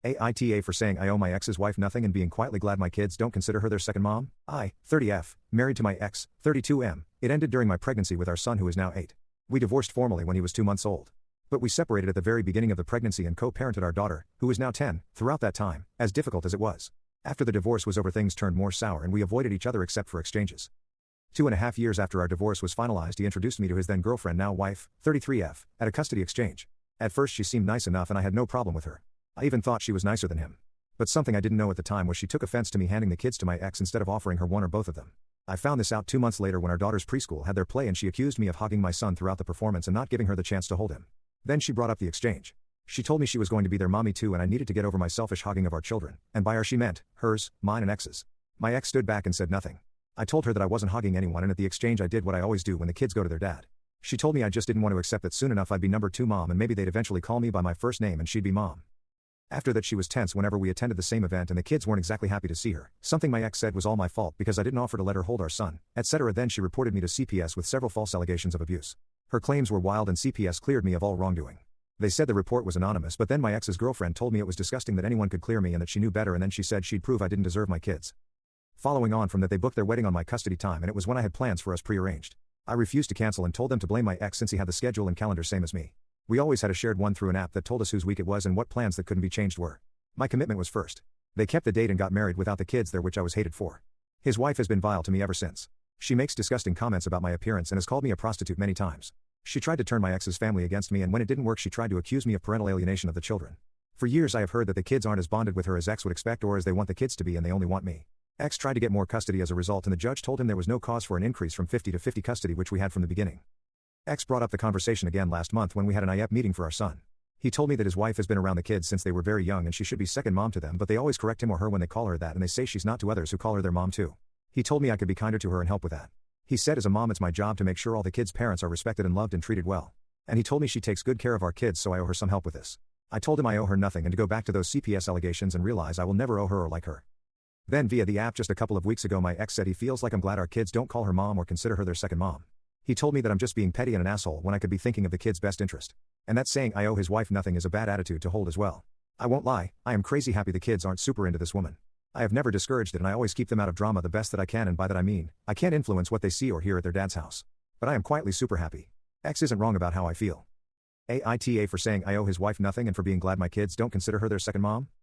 AITA for saying I owe my ex's wife nothing and being quietly glad my kids don't consider her their second mom. I, 30F, married to my ex, 32M. It ended during my pregnancy with our son who is now 8. We divorced formally when he was 2 months old. But we separated at the very beginning of the pregnancy and co-parented our daughter, who is now 10, throughout that time, as difficult as it was. After the divorce was over, things turned more sour and we avoided each other except for exchanges. 2.5 years after our divorce was finalized, he introduced me to his then girlfriend, now wife, 33F, at a custody exchange. At first she seemed nice enough and I had no problem with her. I even thought she was nicer than him. But something I didn't know at the time was she took offense to me handing the kids to my ex instead of offering her one or both of them. I found this out 2 months later when our daughter's preschool had their play and she accused me of hogging my son throughout the performance and not giving her the chance to hold him. Then she brought up the exchange. She told me she was going to be their mommy too and I needed to get over my selfish hogging of our children, and by our she meant hers, mine and ex's. My ex stood back and said nothing. I told her that I wasn't hogging anyone, and at the exchange I did what I always do when the kids go to their dad. She told me I just didn't want to accept that soon enough I'd be number 2 mom and maybe they'd eventually call me by my first name and she'd be mom. After that she was tense whenever we attended the same event and the kids weren't exactly happy to see her, something my ex said was all my fault because I didn't offer to let her hold our son, etc. Then she reported me to CPS with several false allegations of abuse. Her claims were wild and CPS cleared me of all wrongdoing. They said the report was anonymous, but then my ex's girlfriend told me it was disgusting that anyone could clear me and that she knew better, and then she said she'd prove I didn't deserve my kids. Following on from that, they booked their wedding on my custody time and it was when I had plans for us prearranged. I refused to cancel and told them to blame my ex since he had the schedule and calendar same as me. We always had a shared one through an app that told us whose week it was and what plans that couldn't be changed were. My commitment was first. They kept the date and got married without the kids there, which I was hated for. His wife has been vile to me ever since. She makes disgusting comments about my appearance and has called me a prostitute many times. She tried to turn my ex's family against me, and when it didn't work she tried to accuse me of parental alienation of the children. For years I have heard that the kids aren't as bonded with her as ex would expect or as they want the kids to be, and they only want me. Ex tried to get more custody as a result and the judge told him there was no cause for an increase from 50 to 50 custody, which we had from the beginning. Ex brought up the conversation again last month when we had an AITA meeting for our son. He told me that his wife has been around the kids since they were very young and she should be second mom to them, but they always correct him or her when they call her that, and they say she's not to others who call her their mom too. He told me I could be kinder to her and help with that. He said as a mom it's my job to make sure all the kids' parents are respected and loved and treated well. And he told me she takes good care of our kids, so I owe her some help with this. I told him I owe her nothing and to go back to those CPS allegations and realize I will never owe her or like her. Then via the app just a couple of weeks ago my ex said he feels like I'm glad our kids don't call her mom or consider her their second mom. He told me that I'm just being petty and an asshole when I could be thinking of the kids' best interest. And that saying I owe his wife nothing is a bad attitude to hold as well. I won't lie, I am crazy happy the kids aren't super into this woman. I have never discouraged it and I always keep them out of drama the best that I can, and by that I mean, I can't influence what they see or hear at their dad's house. But I am quietly super happy. Ex isn't wrong about how I feel. AITA for saying I owe his wife nothing and for being glad my kids don't consider her their second mom.